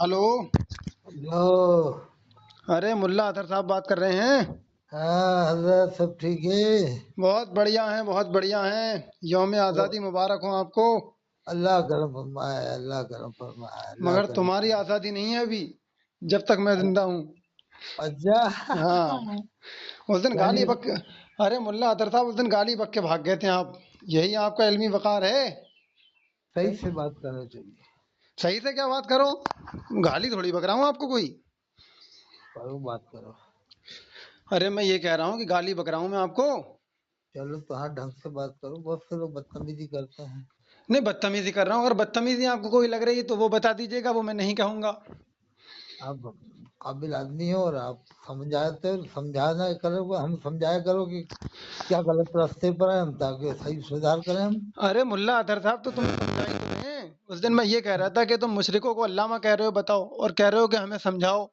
Hello. Hello. ارے ملا اطہر صاحب بات کر رہے ہیں؟ ہاں حضرت سب ٹھیک ہے. بہت بڑھیا ہیں، بہت بڑھیا ہیں. یوم وہ آزادی مبارک ہو آپ کو. اللہ کرم فرمائے، اللہ کرم فرمائے، اللہ مگر کرم تمہاری فرمائے. آزادی نہیں ہے ابھی، جب تک میں زندہ ہوں. اچھا. ہاں. اس دن یعنی گالی بک ارے ملا اطہر صاحب اس دن گالی بک کے بھاگ گئے تھے آپ. یہی آپ کا علمی وقار ہے. صحیح سے بات کرنا چاہیے. صحیح سے کیا بات کرو، گالی تھوڑی بک رہا ہوں آپ کو کوئی. کرو بات کرو. ارے میں یہ کہہ رہا ہوں کہ گالی بک رہا ہوں میں آپ کو. چلو تو ہاں ڈھنگ سے بات کرو. بہت سے لوگ بدتمیزی کرتے ہیں. نہیں بدتمیزی کر رہا ہوں، اگر بدتمیزی آپ کو کوئی لگ رہی ہے تو وہ بتا دیجیے گا، وہ میں نہیں کہوں گا. آپ قابل آدمی ہو اور آپ سمجھاتے ہو، سمجھانا کرو گے، ہم سمجھایا کرو کہ کیا غلط راستے پر ہیں ہم، تاکہ صحیح سدھار کریں ہم. ارے ملا اطہر صاحب تو تم سمجھائی تمہیں اس دن میں یہ کہہ رہا تھا کہ تم مشرکوں کو علامہ کہہ رہے ہو، بتاؤ، اور کہہ رہے ہو کہ ہمیں سمجھاؤ.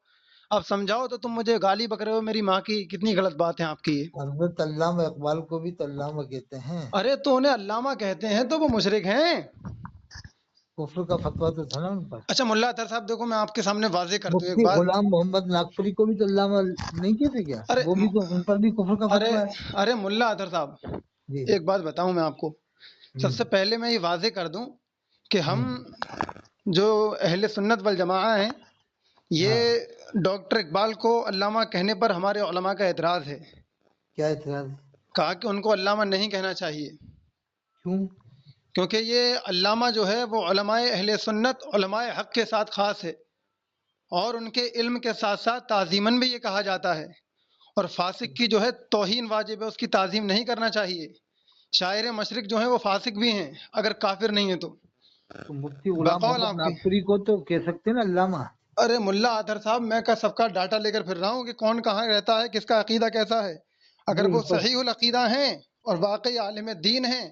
اب سمجھاؤ تو تم مجھے گالی بک رہے ہو میری ماں کی. کتنی غلط بات ہے آپ کی یہ. حضرت علامہ اقبال کو بھی تو علامہ کہتے ہیں. ارے تو انہیں علامہ کہتے ہیں تو وہ مشرک ہیں. کفر کا فتویٰ تو تھا نا ان پر. اچھا ملا اطہر صاحب دیکھو میں آپ کے سامنے واضح کر دوں ایک مفتی بات. غلام محمد ناگپوری کو بھی تو علامہ نہیں کہتے کیا؟ ارے وہ بھی تو، ان پر بھی کفر کا ارے فتویٰ ہے. ارے ملا اطہر صاحب جی. ایک بات بتاؤں میں آپ کو. سب ہوں. سے پہلے میں یہ واضح کر دوں کہ ہم ہوں. جو اہل سنت والجماعہ ہیں، ہاں. یہ ڈاکٹر اقبال کو علامہ کہنے پر ہمارے علماء کا اعتراض ہے. کیا اعتراض ہے؟ کہا کہ ان کو علامہ نہیں کہنا چاہیے، کیوں؟ کیونکہ یہ علامہ جو ہے وہ علماء اہل سنت، علماء حق کے ساتھ خاص ہے، اور ان کے علم کے ساتھ ساتھ تعظیماً بھی یہ کہا جاتا ہے. اور فاسق کی جو ہے توہین واجب ہے، اس کی تعظیم نہیں کرنا چاہیے. شاعر مشرق جو ہیں وہ فاسق بھی ہیں اگر کافر نہیں ہے تو. تو مفتی غلام بقول محمد آپ کی. ناگپوری کو تو کہہ سکتے ہیں نا علامہ. ارے ملا اطہر صاحب میں کا سب کا ڈاٹا لے کر پھر رہا ہوں کہ کون کہاں رہتا ہے، کس کا عقیدہ کیسا ہے. اگر نہیں وہ ان پر. صحیح العقیدہ ہیں اور واقعی عالم دین ہیں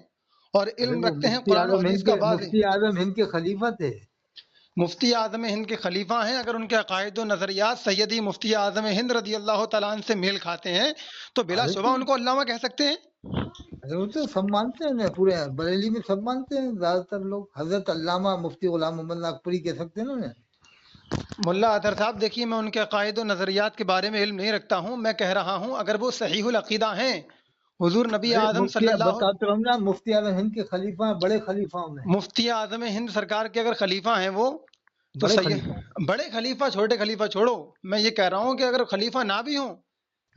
اور ارے علم وہ رکھتے ہیں مفتی قرآن و اعظم حدیث ہند کا کے، واضح. مفتی اعظم ہند کے خلیفہ تھے. مفتی اعظم ہند کے خلیفہ ہیں، اگر ان کے عقائد و نظریات سیدی مفتی اعظم ہند رضی اللہ تعالیٰ عنہ سے میل کھاتے ہیں تو بلا ارے شبہ تو، ان کو علامہ کہہ سکتے ہیں. ارے وہ تو سب مانتے ہیں نا، پورے بریلی میں سب مانتے ہیں زیادہ تر لوگ. حضرت علامہ مفتی غلام محمد ناگپوری کہہ سکتے ہیں نا انہیں. ملا اطہر صاحب دیکھیے میں ان کے عقائد و نظریات کے بارے میں علم نہیں رکھتا ہوں، میں کہہ رہا ہوں اگر وہ صحیح العقیدہ ہیں، حضور نبی ارے اعظم مفتی صلی اللہ. بتاتے رہوں نا، مفتی اعظم ہند کے خلیفہ ہیں، بڑے خلیفہ میں. مفتی اعظم ہند سرکار کے اگر خلیفہ ہیں وہ تو بڑے صحیح. خلیفہ. بڑے خلیفہ چھوٹے خلیفہ چھوڑو، میں یہ کہہ رہا ہوں کہ اگر خلیفہ نہ بھی ہوں،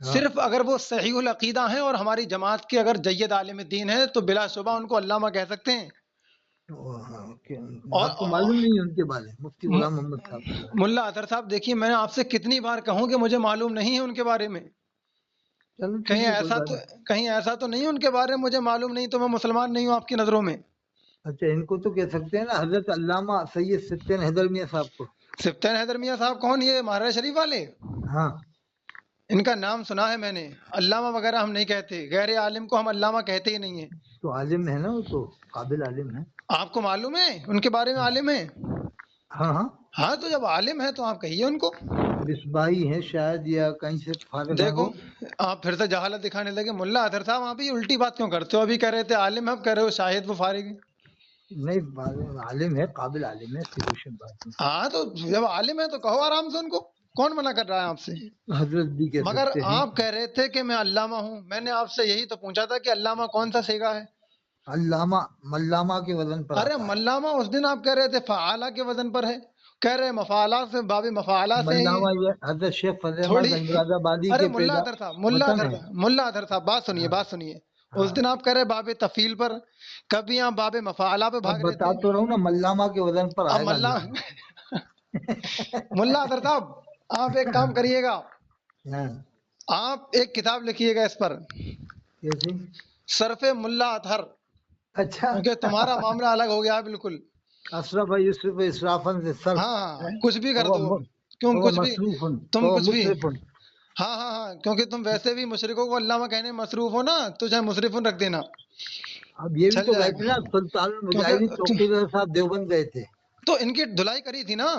ہاں. صرف اگر وہ صحیح العقیدہ ہیں اور ہماری جماعت کے اگر جید عالم دین ہیں تو بلا شبہ ان کو علامہ کہہ سکتے ہیں. ہاں، اور آپ کو معلوم نہیں ہے ان کے بارے میں مفتی غلام محمد صاحب کے بارے میں؟ ملا اطہر صاحب دیکھیے میں نے آپ سے کتنی بار کہوں کہ مجھے معلوم نہیں ہے ان کے بارے میں. چلو ٹھیک کہیں ہے، کوئی ایسا بات تو نہیں. کہیں ایسا تو نہیں ان کے بارے میں مجھے معلوم نہیں تو میں مسلمان نہیں ہوں آپ کی نظروں میں. اچھا ان کو تو کہہ سکتے ہیں نا، حضرت علامہ سید ستین حیدر میاں صاحب کو. سفتین حیدر میاں صاحب کون، یہ مہاراجہ شریف والے؟ ہاں. ان کا نام سنا ہے میں نے. علامہ وغیرہ ہم نہیں کہتے، غیر عالم کو ہم علامہ کہتے ہی نہیں ہیں. تو عالم ہے نا، وہ تو قابل عالم ہے. آپ کو معلوم ہے ان کے بارے میں عالم ہے؟ ہاں ہاں. ہاں تو جب عالم ہے تو آپ کہیے ان کو. مصباحی ہے شاید، یا کہیں سے فارغہ دیکھو ہو. آپ پھر سے جہالت دکھانے لگے. ملا اطہر صاحب آپ یہ الٹی بات کیوں کرتے ہو؟ ابھی کہہ رہے تھے عالم ہے، اب کہہ رہے ہو شاہد وہ فارغ ہے. نہیں، عالم ہے، قابل عالم ہے، اس کی کوئی شک بات نہیں. ہاں تو جب عالم ہے تو کہو آرام سے ان کو، کون منع کر رہا ہے آپ سے؟ حضرت بھی کہہ مگر سکتے ہیں. آپ کہہ رہے تھے کہ میں علامہ ہوں، میں نے آپ سے یہی تو پوچھا تھا کہ علامہ کون سا صیغہ ہے. علامہ ملامہ کے وزن پر ارے آتا ہے. ملامہ اس دن آپ کہہ رہے تھے فعالہ کے وزن پر ہے، کہہ رہے مفعالہ سے، باب مفعالہ سے ہی ملامہ یہ حضرت شیخ فضل احمد تھوڑی. گنجبراز آبادی ارے کے ملا پیدا اطہر صاحب، ملا وطن اطہر ہے. صاحب، ملا اطہر صاحب بات سنیے، ہاں. بات سنیے. ہاں. اس دن آپ کہہ رہے باب تفیل پر، کبھی آپ باب مفعالہ پہ اب بھاگ رہے بتا تھے. تو رہا ہوں نا، ملامہ کے وزن پر اب آئے گا ملا علامہ. ملا اطہر صاحب آپ ایک کام کریے گا، ہاں. آپ ایک کتاب لکھیے گا اس پر، کیسے؟ صرف ملا اطہر، اچھا. کیونکہ تمہارا معاملہ الگ ہو گیا بالکل. اشرف یوسف اسرافن سے صرف. ہاں ہاں کچھ بھی کر فهو دو، کیوں فهو کچھ بھی، مصروف، تم فهو کچھ بھی. مسرف. ہاں ہاں ہاں کیونکہ تم ویسے بھی مشرکوں کو علامہ کہنے میں مصروف ہو نا، تو چاہے مصرف رکھ دینا، اب یہ بھی چل تو جائے گئے تھے نا، گا. سلطان المجاہدین کیونکہ توقیر صاحب دیوبند گئے تھے. تو ان کی دھلائی کری تھی نا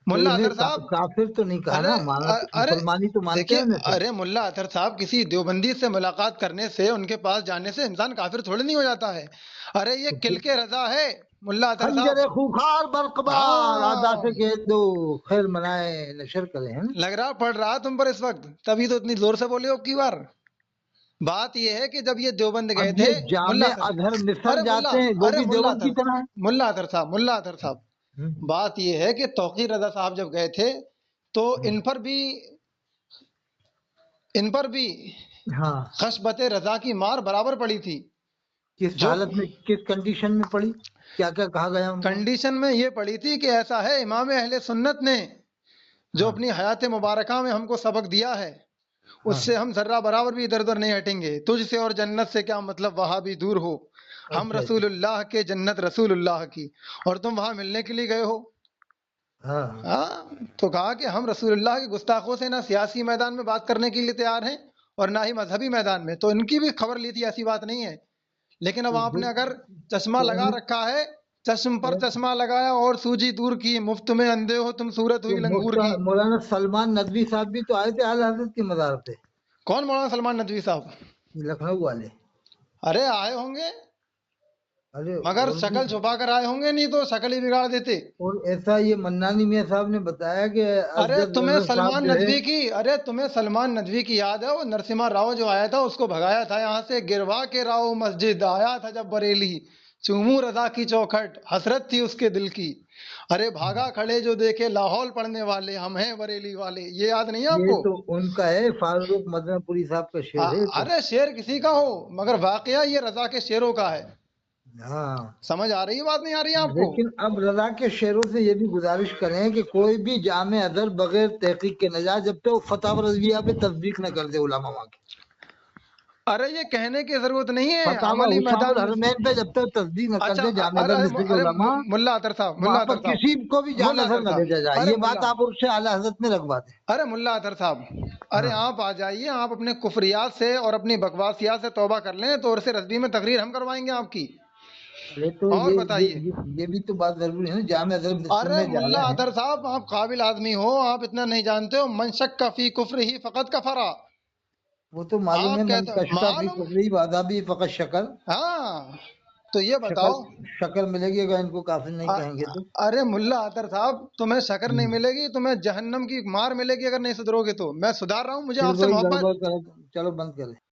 تو ملا انہیں اطہر صاحب. کافر تو نہیں کہا ارے نا، ہمارا تو ارے مسلمانی تو مانتے دیکھیے، ہیں انہیں تو. ارے ملا اطہر صاحب کسی دیوبندی سے ملاقات کرنے سے، ان کے پاس جانے سے انسان کافر تھوڑی نہیں ہو جاتا ہے. ارے یہ تو کل پھر کے رضا ہے، ملا اطہر خنجر صاحب، خوخار برقبار آدھا سے ہاں کہہ دو خیر منائے نشر کرے ہیں نا۔ لگ رہا پڑھ رہا تم پر اس وقت، تبھی تو اتنی زور سے بولے ہو کی بار۔ بات یہ ہے کہ جب یہ دیوبند گئے اب تھے، یہ ملا جامع اطہر، اظہر مصر ارے ملا، جاتے ہیں وہ ارے بھی ملا دیوبند اطہر، کی طرح ملا اطہر صاحب، ملا اطہر صاحب، ہے۔ بات یہ ہے کہ توقیر رضا صاحب جب گئے تھے تو ان پر بھی ہاں خشبت رضا کی مار برابر پڑی تھی۔ کس جو حالت میں کس کنڈیشن میں پڑی، کیا کیا کہا گیا ان کو؟ کنڈیشن میں یہ پڑی تھی کہ ایسا ہے امام اہل سنت نے جو ہاں اپنی حیات مبارکہ میں ہم کو سبق دیا ہے اس ہاں سے ہم ذرہ برابر بھی ادھر ادھر نہیں ہٹیں گے، تجھ سے اور جنت سے کیا مطلب وہاں بھی دور ہو، ہم اچھا رسول اچھا اللہ کے جنت رسول اللہ کی، اور تم وہاں ملنے کے لیے گئے ہو۔ ہاں ہاں ہاں، تو کہا کہ ہم رسول اللہ کے گستاخوں سے نہ سیاسی میدان میں بات کرنے کے لیے تیار ہیں اور نہ ہی مذہبی میدان میں، تو ان کی بھی خبر لی تھی، ایسی بات نہیں ہے۔ لیکن اب تو آپ نے اگر چشمہ تو لگا ان رکھا ہے، چشم پر چشمہ لگایا اور سوجی دور کی، مفت میں اندھے ہو تم صورت تو ہوئی لنگور کی۔ مولانا سلمان ندوی صاحب بھی تو آئے تھے اعلی حضرت کی مزار پہ، کون مولانا سلمان ندوی صاحب؟ لکھنؤ والے۔ ارے آئے ہوں گے ارے مگر اور بھی، شکل چھپا کر آئے ہوں گے، نہیں تو شکل ہی بگاڑ دیتے۔ اور ایسا یہ منانی میاں صاحب نے بتایا کہ ارے افضل تمہیں رضا صاحب سلمان جو ہے، ندوی کی، ارے تمہیں سلمان ندوی کی یاد ہے وہ نرسمہا راؤ جو آیا تھا اس کو بھگایا تھا یہاں سے، گروا کے راؤ مسجد آیا تھا جب بریلی، چوموں رضا کی چوکھٹ حسرت تھی اس کے دل کی، ارے بھاگا کھڑے جو دیکھے لاہور پڑھنے والے ہم ہیں بریلی والے، یہ یاد نہیں ہے آپ یہ کو؟ تو ان کا ہے فاروق مدنہ پوری صاحب کا شعر ہے یہ تو۔ ارے شعر کسی کا ہو مگر واقعہ یہ رضا کے شعروں کا ہے۔ ہاں سمجھ آ رہی ہے بات، نہیں آ رہی ہے آپ کو؟ لیکن اب رضا کے شعروں سے یہ بھی گزارش کریں کہ کوئی بھی جامع ازہر بغیر تحقیق کے نہ جائے جب تک وہ فتح رضویہ پہ تصدیق نہ کر دے علماء وہاں کی، ارے یہ کہنے کی ضرورت نہیں ہے، فتح عملی حسام میدان میں۔ الحرمین پہ جب تک تصدیق نہ کر اچھا، دے جامع ارے ازہر مصر کے ارے علماء، ملا اطہر صاحب، ملا وہاں پر اطہر صاحب، کسی کو بھی جامع ملا ازہر اطہر نہ صاحب، بھیجا جائے، ارے یہ بات ملا، آپ اس سے اعلی حضرت میں رکھوا دیں۔ ارے ملا اطہر صاحب، ارے ہاں آپ آ جائیے، آپ اپنے کفریات سے اور اپنی بکواسیات سے توبہ کر لیں تو عرص رضوی میں تقریر ہم کروائیں گے آپ کی۔ ارے تو اور بتائیے، یہ بھی تو بات ضروری ہے نا، جامع ازہر مصر ارے میں جا ملا رہے ہیں۔ اطہر صاحب آپ قابل آدمی ہو، آپ اتنا نہیں جانتے ہو، من شک فی کفر ہی فقط کفرا، وہ تو معلوم ہے، آپ من کہتے کشتا فی معلوم، کفری وعذابی فقط شکر، ہاں تو یہ شکر بتاؤ، شکر ملے گی اگر ان کو کافر نہیں کہیں گے تو۔ ارے ملا اطہر صاحب تمہیں شکر نہیں ملے گی، تمہیں جہنم کی مار ملے گی اگر نہیں سدھرو گے تو، میں سدھار رہا ہوں، مجھے پھر آپ سے وہی محبت۔ گڑبڑ کرے، چلو بند کریں۔